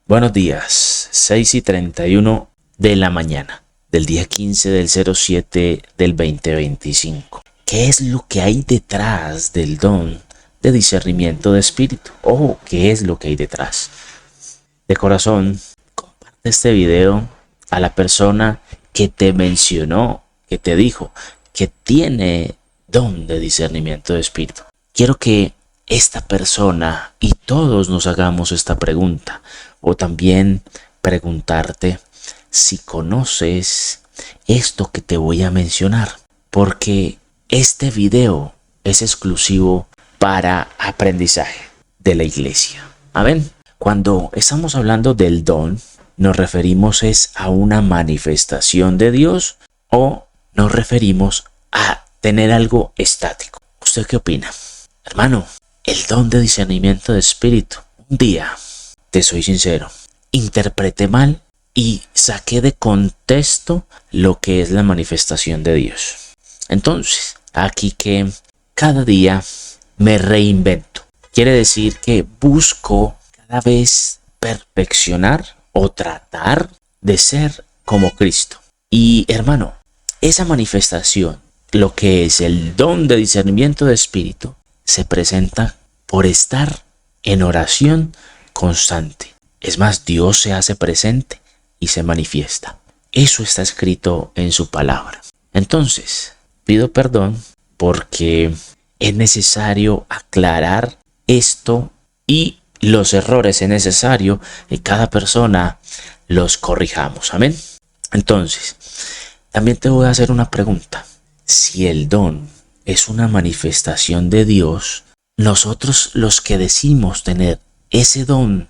Buenos días, 6:31 de la mañana del día 15 del 07 del 2025. ¿Qué es lo que hay detrás del don de discernimiento de espíritu? Ojo, ¿qué es lo que hay detrás? De corazón, comparte este video a la persona que te mencionó, que te dijo que tiene don de discernimiento de espíritu. Quiero que esta persona y todos nos hagamos esta pregunta, o también preguntarte si conoces esto que te voy a mencionar, porque este video es exclusivo para aprendizaje de la iglesia. Amén. Cuando estamos hablando del don, nos referimos a una manifestación de Dios o nos referimos a tener algo estático. ¿Usted qué opina? Hermano, el don de discernimiento de espíritu. Un día, te soy sincero, interpreté mal y saqué de contexto lo que es la manifestación de Dios. Entonces, aquí que cada día me reinvento. Quiere decir que busco cada vez perfeccionar o tratar de ser como Cristo. Y hermano, esa manifestación, lo que es el don de discernimiento de espíritu, se presenta por estar en oración constante. Es más, Dios se hace presente y se manifiesta. Eso está escrito en su palabra. Entonces, pido perdón porque es necesario aclarar esto y los errores es necesario que cada persona los corrijamos. Amén. Entonces, también te voy a hacer una pregunta. Si el don es una manifestación de Dios, nosotros los que decimos tener ese don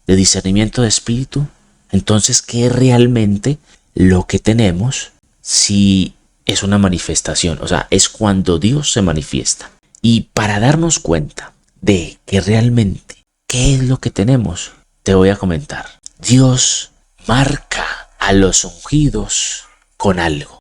de discernimiento de espíritu, entonces, ¿qué es realmente lo que tenemos si es una manifestación? O sea, es cuando Dios se manifiesta. Y para darnos cuenta de que realmente, ¿qué es lo que tenemos? Te voy a comentar. Dios marca a los ungidos con algo.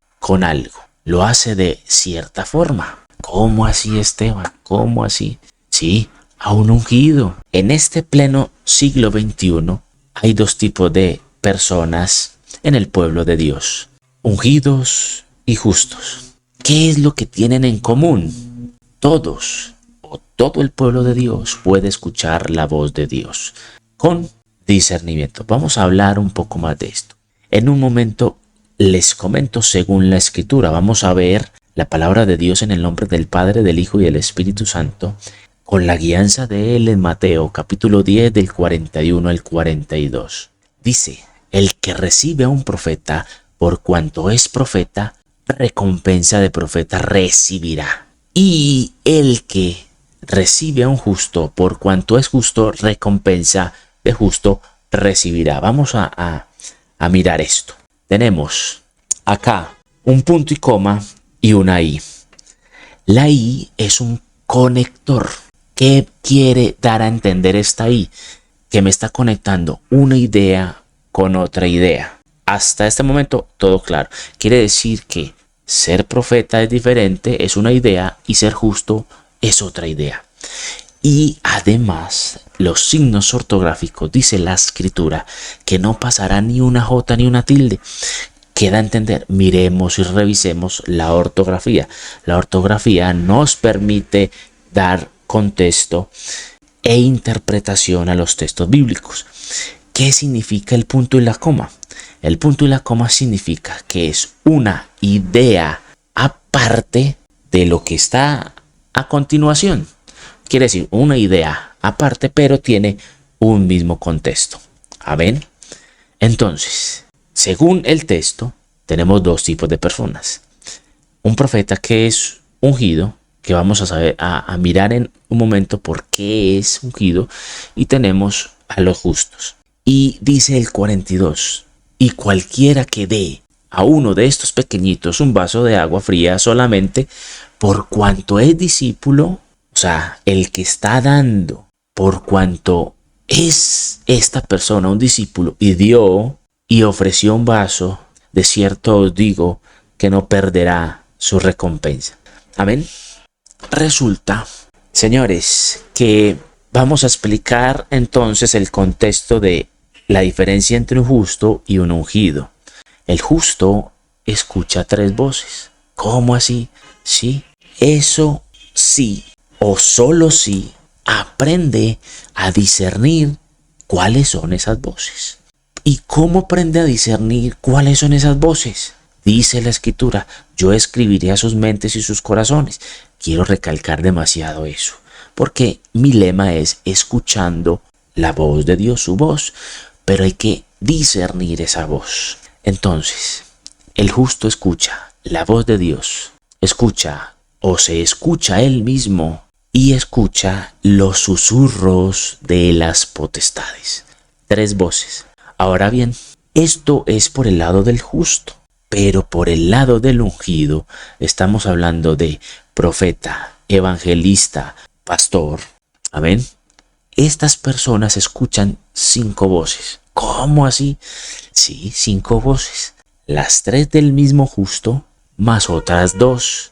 Lo hace de cierta forma. ¿Cómo así, Esteban? ¿Cómo así? Sí, a un ungido. En este pleno siglo XXI hay dos tipos de personas en el pueblo de Dios: ungidos y justos. ¿Qué es lo que tienen en común? Todos o todo el pueblo de Dios puede escuchar la voz de Dios con discernimiento. Vamos a hablar un poco más de esto. En un momento les comento según la Escritura. Vamos a ver la palabra de Dios en el nombre del Padre, del Hijo y del Espíritu Santo, con la guianza de él en Mateo capítulo 10 del 41 al 42. Dice: el que recibe a un profeta, por cuanto es profeta, recompensa de profeta recibirá. Y el que recibe a un justo, por cuanto es justo, recompensa de justo recibirá. Vamos a mirar esto. Tenemos acá un punto y coma y una I. La I es un conector. ¿Qué quiere dar a entender esta I? Que me está conectando una idea con otra idea. Hasta este momento todo claro. Quiere decir que ser profeta es diferente, es una idea, y ser justo es otra idea. Y además, los signos ortográficos, dice la Escritura, que no pasará ni una J ni una tilde. Queda a entender, miremos y revisemos la ortografía. La ortografía nos permite dar contexto e interpretación a los textos bíblicos. ¿Qué significa el punto y la coma? El punto y la coma significa que es una idea aparte de lo que está a continuación. Quiere decir, una idea aparte, pero tiene un mismo contexto. ¿Amén? Entonces, según el texto, tenemos dos tipos de personas. Un profeta que es ungido, que vamos a saber, a mirar en un momento por qué es ungido, y tenemos a los justos. Y dice el 42, y cualquiera que dé a uno de estos pequeñitos un vaso de agua fría solamente por cuanto es discípulo, o sea, el que está dando, por cuanto es esta persona un discípulo y dio y ofreció un vaso, de cierto os digo que no perderá su recompensa. Amén. Resulta, señores, que vamos a explicar entonces el contexto de la diferencia entre un justo y un ungido. El justo escucha 3 voces. ¿Cómo así? Sí, eso sí, o solo sí, aprende a discernir cuáles son esas voces. ¿Y cómo aprende a discernir cuáles son esas voces? Dice la Escritura, yo escribiré a sus mentes y sus corazones. Quiero recalcar demasiado eso, porque mi lema es escuchando la voz de Dios, su voz, pero hay que discernir esa voz. Entonces, el justo escucha la voz de Dios, escucha o se escucha él mismo y escucha los susurros de las potestades. 3 voces. Ahora bien, esto es por el lado del justo, pero por el lado del ungido estamos hablando de profeta, evangelista, pastor. Amén. Estas personas escuchan 5 voces. ¿Cómo así? Sí, 5 voces. Las 3 del mismo justo, más otras 2.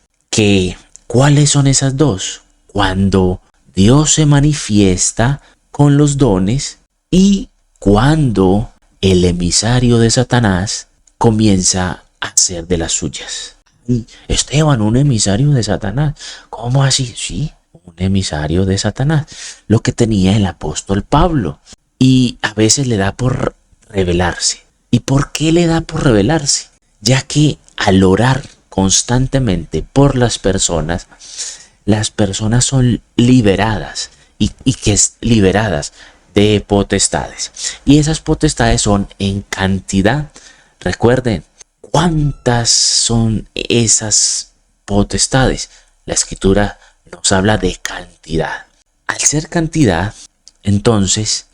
¿Cuáles son esas 2? Cuando Dios se manifiesta con los dones y cuando el emisario de Satanás comienza a hacer de las suyas. Esteban, un emisario de Satanás. ¿Cómo así? Sí, un emisario de Satanás. Lo que tenía el apóstol Pablo. Y a veces le da por revelarse. ¿Y por qué le da por revelarse? Ya que al orar constantemente por las personas son liberadas y que es liberadas de potestades. Y esas potestades son en cantidad. Recuerden, ¿cuántas son esas potestades? La Escritura nos habla de cantidad. Al ser cantidad, entonces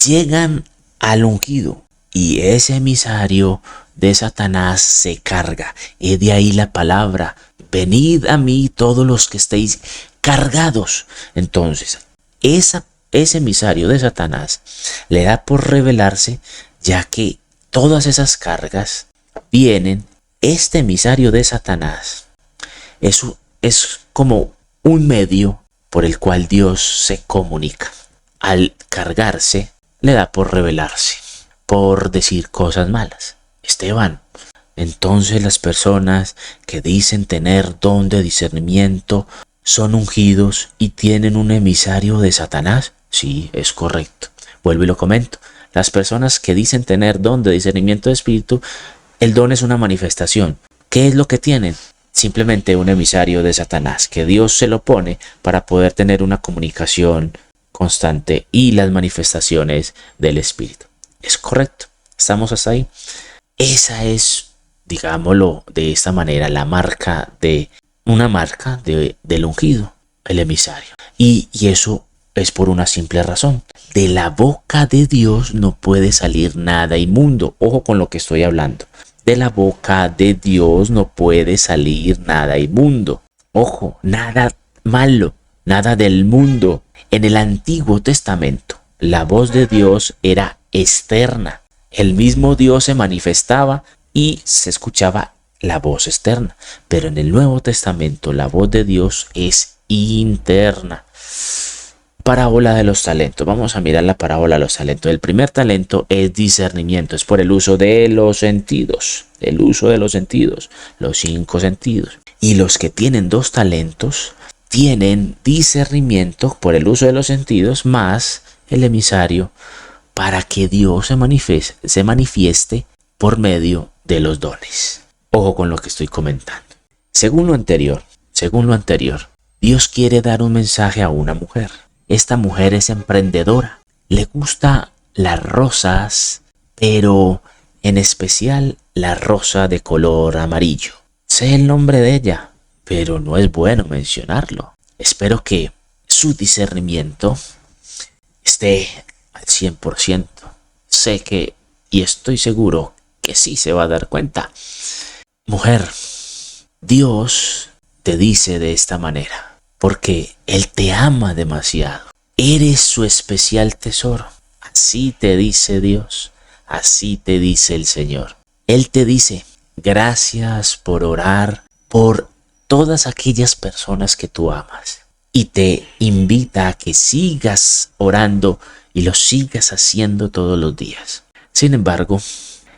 llegan al ungido y ese emisario de Satanás se carga. Y de ahí la palabra, venid a mí todos los que estéis cargados. Entonces, ese emisario de Satanás le da por revelarse, ya que todas esas cargas vienen. Este emisario de Satanás es como un medio por el cual Dios se comunica. Al cargarse, le da por revelarse, por decir cosas malas. Esteban, entonces las personas que dicen tener don de discernimiento son ungidos y tienen un emisario de Satanás. Sí, es correcto. Vuelvo y lo comento. Las personas que dicen tener don de discernimiento de espíritu, el don es una manifestación. ¿Qué es lo que tienen? Simplemente un emisario de Satanás, que Dios se lo pone para poder tener una comunicación constante y las manifestaciones del espíritu. Es correcto. ¿Estamos hasta ahí? Esa es, digámoslo de esta manera, una marca del ungido, el emisario. Y eso es por una simple razón. De la boca de Dios no puede salir nada inmundo. Ojo con lo que estoy hablando. De la boca de Dios no puede salir nada inmundo. Ojo, nada malo, nada del mundo. En el Antiguo Testamento, la voz de Dios era externa. El mismo Dios se manifestaba y se escuchaba la voz externa. Pero en el Nuevo Testamento la voz de Dios es interna. Parábola de los talentos. Vamos a mirar la parábola de los talentos. El primer talento es discernimiento. Es por el uso de los sentidos. El uso de los sentidos. Los 5 sentidos. Y los que tienen 2 talentos tienen discernimiento por el uso de los sentidos más el emisario, para que Dios se manifieste por medio de los dones. Ojo con lo que estoy comentando. Según lo anterior, Dios quiere dar un mensaje a una mujer. Esta mujer es emprendedora. Le gusta las rosas, pero en especial la rosa de color amarillo. Sé el nombre de ella, pero no es bueno mencionarlo. Espero que su discernimiento esté al 100%. Sé que, y estoy seguro que sí se va a dar cuenta. Mujer, Dios te dice de esta manera, porque Él te ama demasiado. Eres su especial tesoro. Así te dice Dios, así te dice el Señor. Él te dice, gracias por orar por todas aquellas personas que tú amas. y te invita a que sigas orando y lo sigas haciendo todos los días. Sin embargo,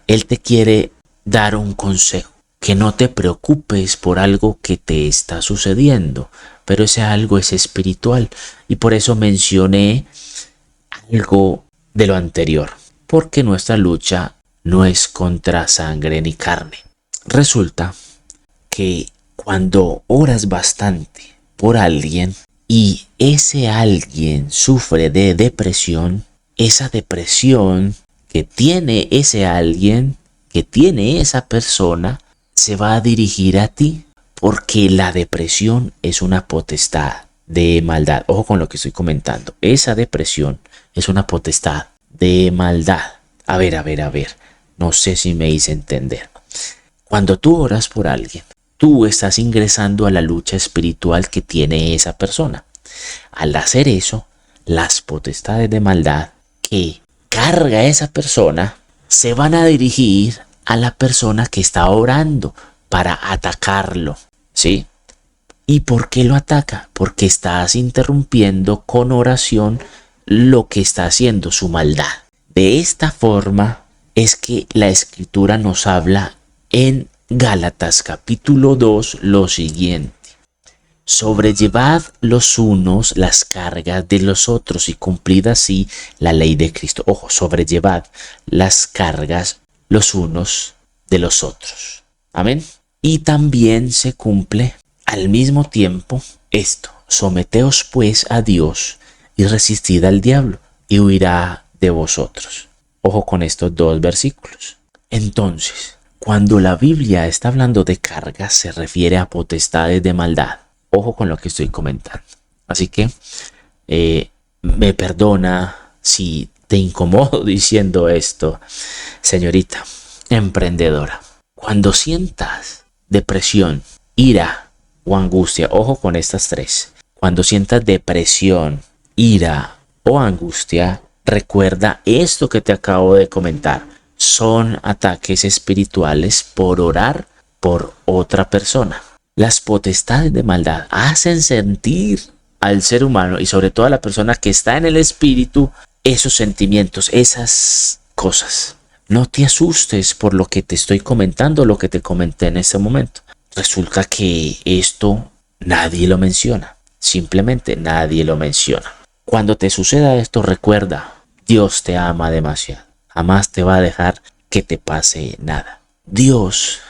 Él te quiere dar un consejo, que no te preocupes por algo que te está sucediendo, pero ese algo es espiritual y por eso mencioné algo de lo anterior, porque nuestra lucha no es contra sangre ni carne. Resulta que cuando oras bastante por alguien y ese alguien sufre de depresión, esa depresión que tiene ese alguien, que tiene esa persona, se va a dirigir a ti, porque la depresión es una potestad de maldad. Ojo con lo que estoy comentando. Esa depresión es una potestad de maldad. A ver. No sé si me hice entender. Cuando tú oras por alguien, tú estás ingresando a la lucha espiritual que tiene esa persona. Al hacer eso, las potestades de maldad que carga esa persona se van a dirigir a la persona que está orando para atacarlo, ¿sí? ¿Y por qué lo ataca? Porque estás interrumpiendo con oración lo que está haciendo, su maldad. De esta forma es que la Escritura nos habla en Gálatas capítulo 2 lo siguiente: sobrellevad los unos las cargas de los otros y cumplid así la ley de Cristo. Ojo, sobrellevad las cargas los unos de los otros. Amén. Y también se cumple al mismo tiempo esto: someteos pues a Dios y resistid al diablo y huirá de vosotros. Ojo con estos dos versículos. Entonces, cuando la Biblia está hablando de cargas, se refiere a potestades de maldad. Ojo con lo que estoy comentando. Así que me perdona si te incomodo diciendo esto, señorita emprendedora. Cuando sientas depresión, ira o angustia, ojo con estas tres. Cuando sientas depresión, ira o angustia, recuerda esto que te acabo de comentar. Son ataques espirituales por orar por otra persona. Las potestades de maldad hacen sentir al ser humano y sobre todo a la persona que está en el espíritu esos sentimientos, esas cosas. No te asustes por lo que te estoy comentando, lo que te comenté en este momento. Resulta que esto nadie lo menciona. Simplemente nadie lo menciona. Cuando te suceda esto, recuerda, Dios te ama demasiado. Jamás te va a dejar que te pase nada. Dios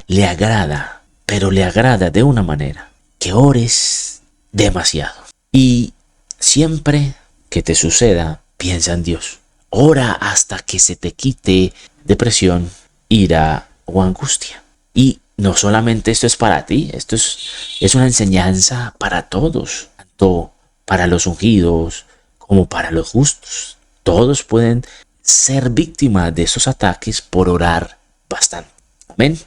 le agrada, pero le agrada de una manera que ores demasiado. Y siempre que te suceda, piensa en Dios. Ora hasta que se te quite depresión, ira o angustia. Y no solamente esto es para ti, esto es una enseñanza para todos, tanto para los ungidos como para los justos. Todos pueden ser víctimas de esos ataques por orar bastante. Amén.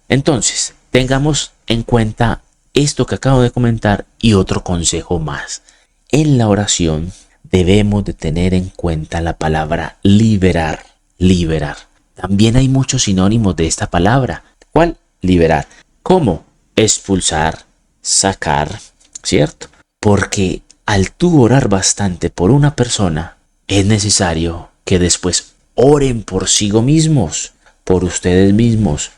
Entonces, tengamos en cuenta esto que acabo de comentar y otro consejo más. En la oración debemos de tener en cuenta la palabra liberar. Liberar. También hay muchos sinónimos de esta palabra. ¿Cuál? Liberar. ¿Cómo? Expulsar, sacar, ¿cierto? Porque al tú orar bastante por una persona, es necesario que después oren por sí mismos, por ustedes mismos,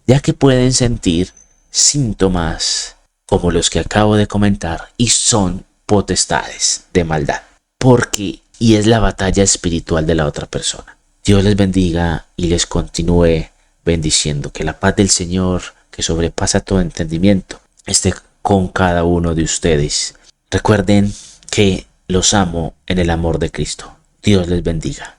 ya que pueden sentir síntomas como los que acabo de comentar y son potestades de maldad. Y es la batalla espiritual de la otra persona. Dios les bendiga y les continúe bendiciendo. Que la paz del Señor, que sobrepasa todo entendimiento, esté con cada uno de ustedes. Recuerden que los amo en el amor de Cristo. Dios les bendiga.